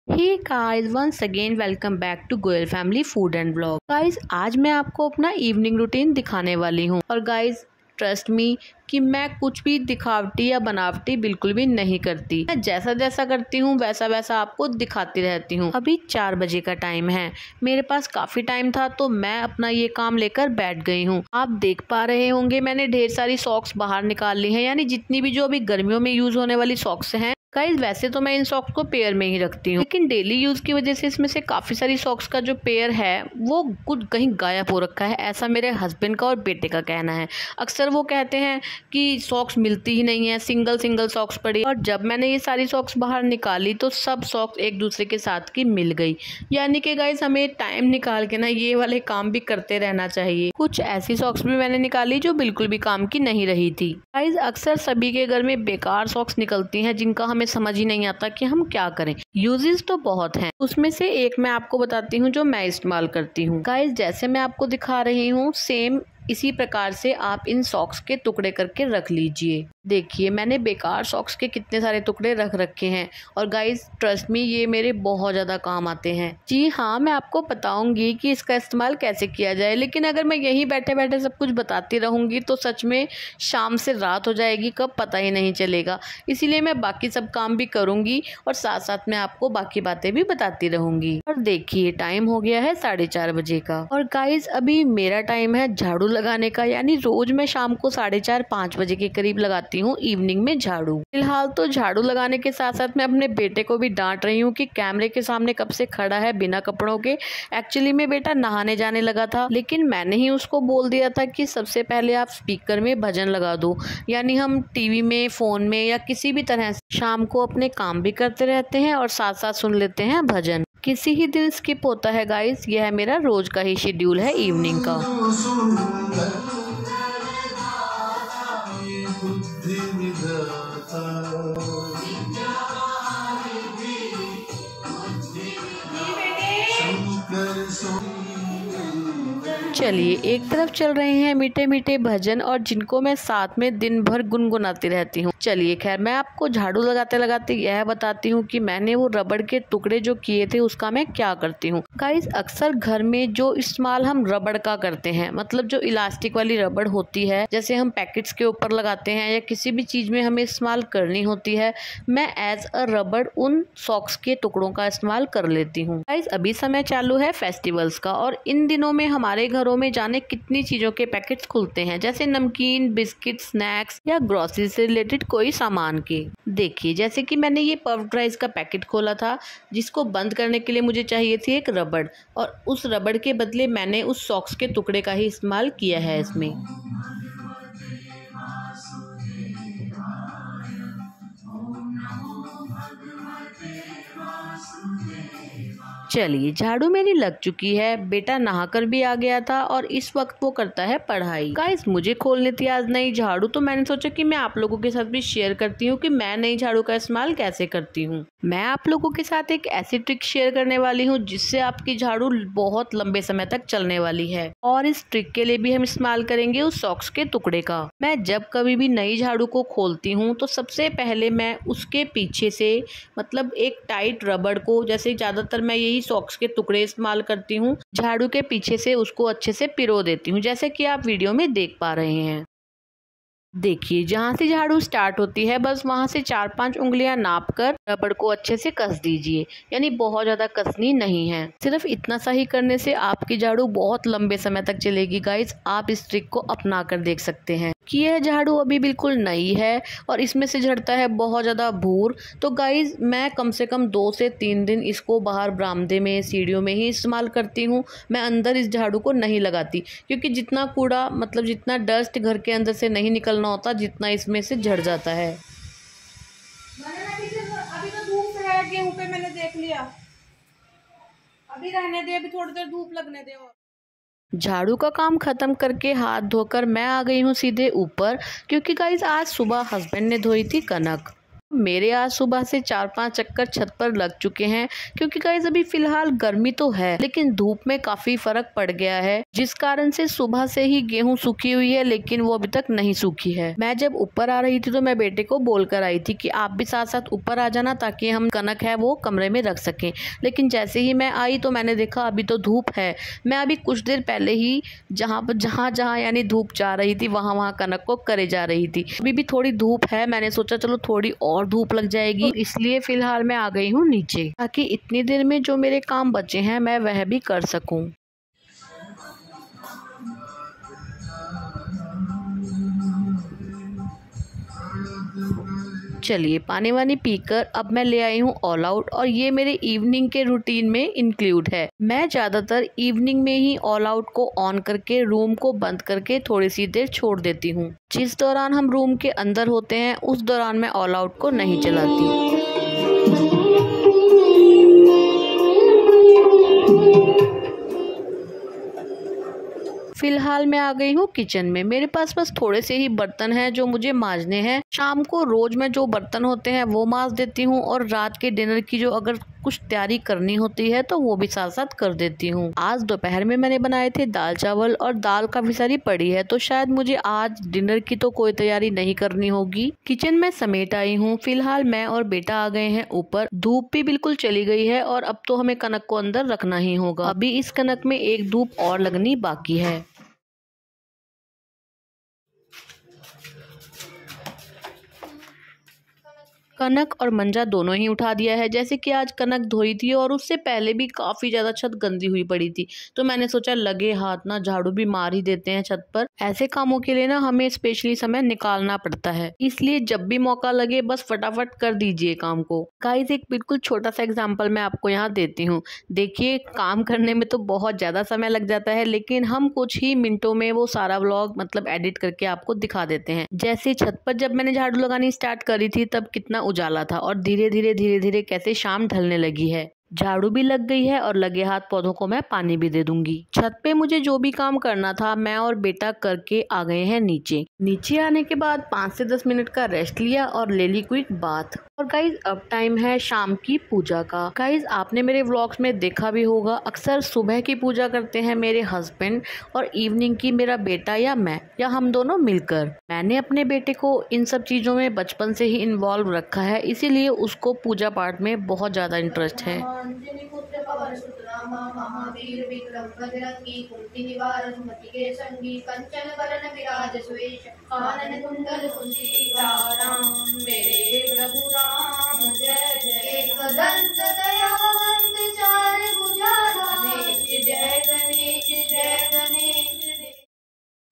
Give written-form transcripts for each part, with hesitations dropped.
Hey guys, once again welcome back to Goyal family food and blog. Guys, आज मैं आपको अपना इवनिंग रूटीन दिखाने वाली हूँ और गाइस ट्रस्ट मी कि मैं कुछ भी दिखावटी या बनावटी बिल्कुल भी नहीं करती। मैं जैसा जैसा करती हूँ वैसा वैसा आपको दिखाती रहती हूँ। अभी 4 बजे का टाइम है, मेरे पास काफी टाइम था तो मैं अपना ये काम लेकर बैठ गई हूँ। आप देख पा रहे होंगे मैंने ढेर सारी सॉक्स बाहर निकाल ली है, यानी जितनी भी जो अभी गर्मियों में यूज होने वाली सॉक्स हैं। गाइस, वैसे तो मैं इन सॉक्स को पेयर में ही रखती हूँ, लेकिन डेली यूज की वजह से इसमें से काफी सारी सॉक्स का जो पेयर है वो कुछ कहीं गायब हो रखा है, ऐसा मेरे हस्बैंड का और बेटे का कहना है। अक्सर वो कहते हैं कि सॉक्स मिलती ही नहीं है, सिंगल सिंगल सॉक्स पड़ी। और जब मैंने ये सारी सॉक्स बाहर निकाली तो सब सॉक्स एक दूसरे के साथ की मिल गई। यानी कि गाइस, हमें टाइम निकाल के ना ये वाले काम भी करते रहना चाहिए। कुछ ऐसी सॉक्स भी मैंने निकाली जो बिल्कुल भी काम की नहीं रही थी। गाइस, अक्सर सभी के घर में बेकार सॉक्स निकलती हैं जिनका हमें समझ ही नहीं आता कि हम क्या करें। यूजेस तो बहुत हैं, उसमें से एक मैं आपको बताती हूँ जो मैं इस्तेमाल करती हूँ। गाइस, जैसे मैं आपको दिखा रही हूँ सेम इसी प्रकार से आप इन सॉक्स के टुकड़े करके रख लीजिए। देखिए, मैंने बेकार सॉक्स के कितने सारे टुकड़े रख रखे हैं और गाइस ट्रस्ट मी, ये मेरे बहुत ज़्यादा काम आते हैं। जी हाँ, मैं आपको बताऊंगी कि इसका इस्तेमाल कैसे किया जाए, लेकिन अगर मैं यहीं बैठे बैठे सब कुछ बताती रहूंगी तो सच में शाम से रात हो जाएगी, कब पता ही नहीं चलेगा। इसीलिए मैं बाकी सब काम भी करूंगी और साथ साथ में आपको बाकी बातें भी बताती रहूंगी। और देखिए, टाइम हो गया है 4:30 बजे का और गाइस अभी मेरा टाइम है झाड़ू लगाने का, यानी रोज मैं शाम को 4:30-5 बजे के करीब लगाती हूँ इवनिंग में झाड़ू। फिलहाल तो झाड़ू लगाने के साथ साथ मैं अपने बेटे को भी डांट रही हूँ कि कैमरे के सामने कब से खड़ा है बिना कपड़ों के। एक्चुअली में बेटा नहाने जाने लगा था, लेकिन मैंने ही उसको बोल दिया था कि सबसे पहले आप स्पीकर में भजन लगा दो, यानी हम टीवी में, फोन में या किसी भी तरह से शाम को अपने काम भी करते रहते हैं और साथ साथ सुन लेते हैं भजन। किसी ही दिन स्किप होता है गाइस, यह मेरा रोज का ही शेड्यूल है इवनिंग का। चलिए, एक तरफ चल रहे हैं मीठे मीठे भजन और जिनको मैं साथ में दिन भर गुनगुनाती रहती हूँ। चलिए खैर, मैं आपको झाड़ू लगाते लगाते यह बताती हूँ कि मैंने वो रबड़ के टुकड़े जो किए थे उसका मैं क्या करती हूँ। गाइस, अक्सर घर में जो इस्तेमाल हम रबड़ का करते हैं, मतलब जो इलास्टिक वाली रबड़ होती है, जैसे हम पैकेट्स के ऊपर लगाते हैं या किसी भी चीज में हमें इस्तेमाल करनी होती है, मैं एज अ रबड़ उन सॉक्स के टुकड़ों का इस्तेमाल कर लेती हूँ। गाइस, अभी समय चालू है फेस्टिवल्स का और इन दिनों में हमारे घरों में जाने कितनी चीजों के पैकेट्स खुलते हैं, जैसे नमकीन, बिस्किट, स्नैक्स या ग्रोसरी से रिलेटेड कोई सामान के। देखिए, जैसे कि मैंने ये पफ्ड राइस का पैकेट खोला था जिसको बंद करने के लिए मुझे चाहिए थी एक रबड़, और उस रबड़ के बदले मैंने उस सॉक्स के टुकड़े का ही इस्तेमाल किया है इसमें। चलिए, झाड़ू मेरी लग चुकी है, बेटा नहाकर भी आ गया था और इस वक्त वो करता है पढ़ाई। गाइस, मुझे खोलनी थी आज नई झाड़ू तो मैंने सोचा कि मैं आप लोगों के साथ भी शेयर करती हूँ कि मैं नई झाड़ू का इस्तेमाल कैसे करती हूँ। मैं आप लोगों के साथ एक ऐसी ट्रिक शेयर करने वाली हूँ जिससे आपकी झाड़ू बहुत लंबे समय तक चलने वाली है, और इस ट्रिक के लिए भी हम इस्तेमाल करेंगे उस सॉक्स के टुकड़े का। मैं जब कभी भी नई झाड़ू को खोलती हूँ तो सबसे पहले मैं उसके पीछे से, मतलब एक टाइट रबड़ को, जैसे ज्यादातर मैं यही सॉक्स के टुकड़े इस्तेमाल करती हूँ, झाड़ू के पीछे से उसको अच्छे से पिरो देती हूँ, जैसे कि आप वीडियो में देख पा रहे हैं। देखिए, जहाँ से झाड़ू स्टार्ट होती है बस वहाँ से 4-5 उंगलियां नाप कर रबड़ को अच्छे से कस दीजिए, यानी बहुत ज़्यादा कसनी नहीं है। सिर्फ इतना सा ही करने से आपकी झाड़ू बहुत लंबे समय तक चलेगी। गाइस, आप इस ट्रिक को अपना कर देख सकते हैं कि यह झाड़ू अभी बिल्कुल नई है और इसमें से झड़ता है बहुत ज़्यादा भूर। तो गाइस, मैं कम से कम 2 से 3 दिन इसको बाहर बरामदे में, सीढ़ियों में ही इस्तेमाल करती हूँ। मैं अंदर इस झाड़ू को नहीं लगाती, क्योंकि जितना कूड़ा, मतलब जितना डस्ट घर के अंदर से नहीं निकलना होता, जितना इसमें से झड़ जाता है। अभी तो धूप है, गेहूं पे मैंने देख लिया, अभी रहने दे, अभी थोड़ी देर धूप लगने दे। और झाड़ू का काम खत्म करके हाथ धोकर मैं आ गई हूँ सीधे ऊपर, क्योंकि गाइस आज सुबह हस्बैंड ने धोई थी कनक। मेरे आज सुबह से 4-5 चक्कर छत पर लग चुके हैं, क्योंकि गाइस अभी फिलहाल गर्मी तो है लेकिन धूप में काफी फर्क पड़ गया है, जिस कारण से सुबह से ही गेहूं सूखी हुई है लेकिन वो अभी तक नहीं सूखी है। मैं जब ऊपर आ रही थी तो मैं बेटे को बोल कर आई थी कि आप भी साथ साथ ऊपर आ जाना ताकि हम कनक है वो कमरे में रख सकें। लेकिन जैसे ही मैं आई तो मैंने देखा अभी तो धूप है। मैं अभी कुछ देर पहले ही जहाँ यानी धूप जा रही थी वहाँ कनक को करे जा रही थी। अभी भी थोड़ी धूप है, मैंने सोचा चलो थोड़ी और धूप लग जाएगी, तो इसलिए फिलहाल मैं आ गई हूँ नीचे ताकि इतनी देर में जो मेरे काम बचे हैं मैं वह भी कर सकूं। चलिए पानी वानी पीकर अब मैं ले आई हूँ ऑल आउट, और ये मेरे इवनिंग के रूटीन में इंक्लूड है। मैं ज़्यादातर इवनिंग में ही ऑल आउट को ऑन करके रूम को बंद करके थोड़ी सी देर छोड़ देती हूँ। जिस दौरान हम रूम के अंदर होते हैं उस दौरान मैं ऑल आउट को नहीं चलाती। फिलहाल मैं आ गई हूँ किचन में। मेरे पास बस थोड़े से ही बर्तन हैं जो मुझे मांजने हैं। शाम को रोज मैं जो बर्तन होते हैं वो मांज देती हूँ, और रात के डिनर की जो अगर कुछ तैयारी करनी होती है तो वो भी साथ साथ कर देती हूँ। आज दोपहर में मैंने बनाए थे दाल चावल, और दाल काफी सारी पड़ी है तो शायद मुझे आज डिनर की तो कोई तैयारी नहीं करनी होगी। किचन में समेट आई हूँ। फिलहाल मैं और बेटा आ गए हैं ऊपर। धूप भी बिल्कुल चली गई है और अब तो हमें कनक को अंदर रखना ही होगा। अभी इस कनक में एक धूप और लगनी बाकी है। कनक और मंजा दोनों ही उठा दिया है। जैसे कि आज कनक धोई थी और उससे पहले भी काफ़ी ज़्यादा छत गंदी हुई पड़ी थी, तो मैंने सोचा लगे हाथ ना झाड़ू भी मार ही देते हैं छत पर। ऐसे कामों के लिए ना हमें स्पेशली समय निकालना पड़ता है, इसलिए जब भी मौका लगे बस फटाफट कर दीजिए काम को। गाइस एक बिल्कुल छोटा सा एग्जाम्पल मैं आपको यहाँ देती हूँ। देखिए काम करने में तो बहुत ज़्यादा समय लग जाता है, लेकिन हम कुछ ही मिनटों में वो सारा व्लॉग मतलब एडिट करके आपको दिखा देते हैं। जैसे छत पर जब मैंने झाड़ू लगानी स्टार्ट करी थी तब कितना उजाला था, और धीरे धीरे कैसे शाम ढलने लगी है। झाड़ू भी लग गई है और लगे हाथ पौधों को मैं पानी भी दे दूंगी। छत पे मुझे जो भी काम करना था मैं और बेटा करके आ गए हैं नीचे आने के बाद 5 से 10 मिनट का रेस्ट लिया और ले ली क्विक बात। और गाइज अब टाइम है शाम की पूजा का। गाइज आपने मेरे व्लॉग्स में देखा भी होगा, अक्सर सुबह की पूजा करते हैं मेरे हस्बैंड और इवनिंग की मेरा बेटा या मैं, या हम दोनों मिलकर। मैंने अपने बेटे को इन सब चीजों में बचपन से ही इन्वॉल्व रखा है, इसीलिए उसको पूजा पाठ में बहुत ज्यादा इंटरेस्ट है। महावीर विक्रम बजरंगी कुंती निवार सुमति के संगी कंचन वरण विराज सुवेश कानन कुंडल कुंडीराम मेरे प्रभु राम जय जय। एक दंत दयावंत चार भुजा गणेश जय गणेश जय गणेश।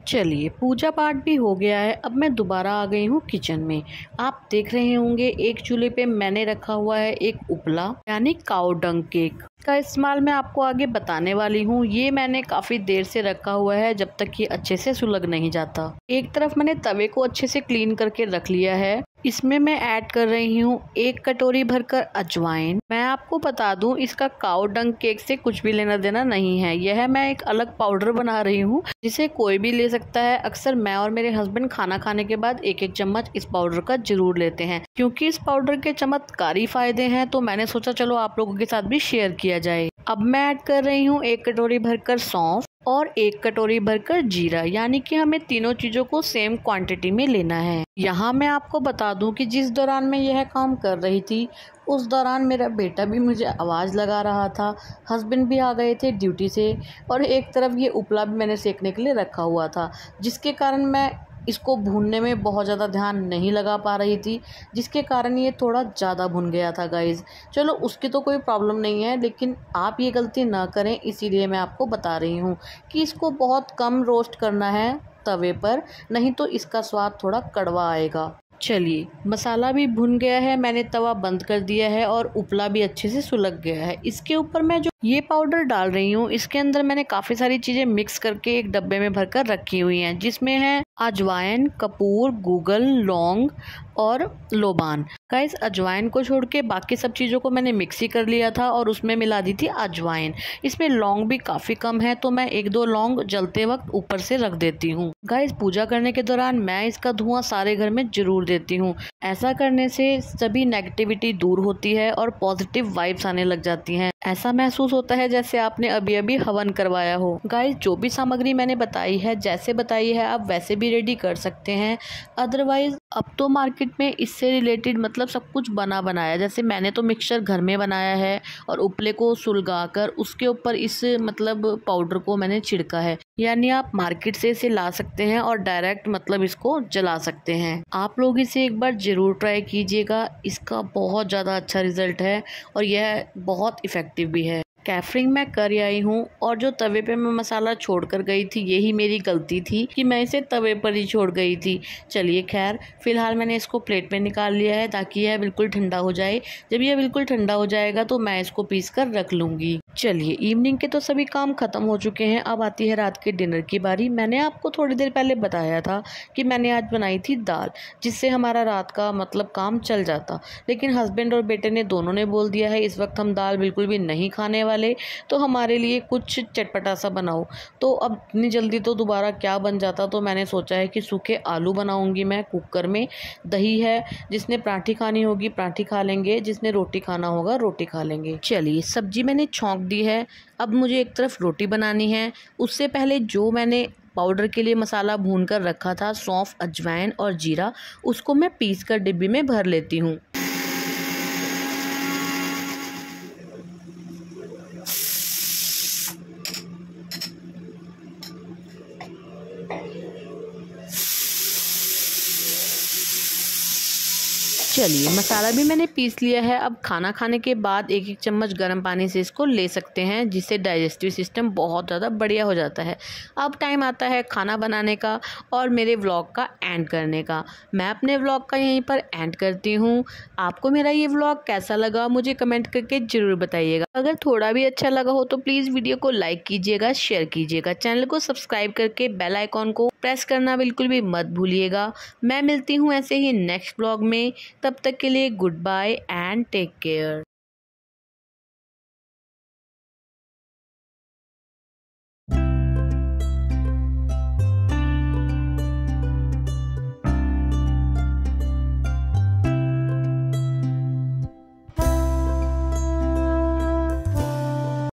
चलिए पूजा पाठ भी हो गया है। अब मैं दोबारा आ गई हूँ किचन में। आप देख रहे होंगे एक चूल्हे पे मैंने रखा हुआ है एक उपला यानी काऊ डंग केक का इस्तेमाल मैं आपको आगे बताने वाली हूँ। ये मैंने काफ़ी देर से रखा हुआ है जब तक ये अच्छे से सुलग नहीं जाता। एक तरफ मैंने तवे को अच्छे से क्लीन करके रख लिया है। इसमें मैं ऐड कर रही हूँ 1 कटोरी भरकर अजवाइन। मैं आपको बता दूं इसका काऊ डंग केक से कुछ भी लेना देना नहीं है। यह मैं एक अलग पाउडर बना रही हूँ जिसे कोई भी ले सकता है। अक्सर मैं और मेरे हस्बैंड खाना खाने के बाद 1-1 चम्मच इस पाउडर का जरूर लेते हैं, क्योंकि इस पाउडर के चमत्कारी फायदे हैं। तो मैंने सोचा चलो आप लोगों के साथ भी शेयर किया जाए। अब मैं ऐड कर रही हूँ 1 कटोरी भरकर सौंफ और 1 कटोरी भरकर जीरा, यानी कि हमें तीनों चीजों को सेम क्वांटिटी में लेना है। यहाँ मैं आपको बता दूं कि जिस दौरान मैं यह काम कर रही थी उस दौरान मेरा बेटा भी मुझे आवाज़ लगा रहा था, हस्बैंड भी आ गए थे ड्यूटी से, और एक तरफ ये उपला भी मैंने सेकने के लिए रखा हुआ था, जिसके कारण मैं इसको भूनने में बहुत ज़्यादा ध्यान नहीं लगा पा रही थी, जिसके कारण ये थोड़ा ज़्यादा भुन गया था गाइज़। चलो उसकी तो कोई प्रॉब्लम नहीं है, लेकिन आप ये गलती ना करें, इसीलिए मैं आपको बता रही हूँ कि इसको बहुत कम रोस्ट करना है तवे पर, नहीं तो इसका स्वाद थोड़ा कड़वा आएगा। चलिए मसाला भी भुन गया है, मैंने तवा बंद कर दिया है और उपला भी अच्छे से सुलग गया है। इसके ऊपर मैं जो ये पाउडर डाल रही हूँ, इसके अंदर मैंने काफ़ी सारी चीज़ें मिक्स करके एक डब्बे में भरकर रखी हुई हैं, जिसमें है अजवाइन, कपूर, गूगल, लौंग और लोबान। गाइस अजवाइन को छोड़ के बाकी सब चीज़ों को मैंने मिक्सी कर लिया था और उसमें मिला दी थी अजवाइन। इसमें लौंग भी काफ़ी कम है तो मैं 1-2 लौंग जलते वक्त ऊपर से रख देती हूँ। गाइस पूजा करने के दौरान मैं इसका धुआं सारे घर में जरूर देती हूँ। ऐसा करने से सभी नेगेटिविटी दूर होती है और पॉजिटिव वाइब्स आने लग जाती हैं। ऐसा महसूस होता है जैसे आपने अभी अभी हवन करवाया हो। गाइस जो भी सामग्री मैंने बताई है, जैसे बताई है, आप वैसे भी रेडी कर सकते हैं। अदरवाइज अब तो मार्केट में इससे रिलेटेड मतलब सब कुछ बना बनाया, जैसे मैंने तो मिक्सचर घर में बनाया है और उपले को सुलगाकर उसके ऊपर इस मतलब पाउडर को मैंने छिड़का है। यानी आप मार्केट से इसे ला सकते हैं और डायरेक्ट मतलब इसको जला सकते हैं। आप लोग इसे एक बार ज़रूर ट्राई कीजिएगा, इसका बहुत ज़्यादा अच्छा रिजल्ट है और यह बहुत इफ़ेक्टिव भी है। कैफरिंग मैं कर आई हूँ और जो तवे पे मैं मसाला छोड़ कर गई थी यही मेरी गलती थी कि मैं इसे तवे पर ही छोड़ गई थी। चलिए खैर, फिलहाल मैंने इसको प्लेट में निकाल लिया है ताकि यह बिल्कुल ठंडा हो जाए। जब यह बिल्कुल ठंडा हो जाएगा तो मैं इसको पीस कर रख लूँगी। चलिए इवनिंग के तो सभी काम खत्म हो चुके हैं, अब आती है रात के डिनर की बारी। मैंने आपको थोड़ी देर पहले बताया था कि मैंने आज बनाई थी दाल, जिससे हमारा रात का मतलब काम चल जाता, लेकिन हस्बैंड और बेटे ने दोनों ने बोल दिया है इस वक्त हम दाल बिल्कुल भी नहीं खाने वाले, तो हमारे लिए कुछ चटपटा सा बनाओ। तो अब इतनी जल्दी तो दोबारा क्या बन जाता, तो मैंने सोचा है कि सूखे आलू बनाऊंगी मैं कुकर में। दही है, जिसने पराठी खानी होगी पराठी खा लेंगे, जिसने रोटी खाना होगा रोटी खा लेंगे। चलिए सब्जी मैंने छौंक दी है, अब मुझे एक तरफ रोटी बनानी है। उससे पहले जो मैंने पाउडर के लिए मसाला भून कर रखा था, सौंफ, अजवाइन और जीरा, उसको मैं पीस कर डिब्बी में भर लेती हूँ। चलिए मसाला भी मैंने पीस लिया है। अब खाना खाने के बाद 1-1 चम्मच गर्म पानी से इसको ले सकते हैं, जिससे डाइजेस्टिव सिस्टम बहुत ज़्यादा बढ़िया हो जाता है। अब टाइम आता है खाना बनाने का और मेरे व्लॉग का एंड करने का। मैं अपने व्लॉग का यहीं पर एंड करती हूँ। आपको मेरा ये व्लॉग कैसा लगा मुझे कमेंट करके ज़रूर बताइएगा। अगर थोड़ा भी अच्छा लगा हो तो प्लीज़ वीडियो को लाइक कीजिएगा, शेयर कीजिएगा, चैनल को सब्सक्राइब करके बेल आइकॉन को प्रेस करना बिल्कुल भी मत भूलिएगा। मैं मिलती हूँ ऐसे ही नेक्स्ट व्लॉग में, तब तक के लिए good bye and take care.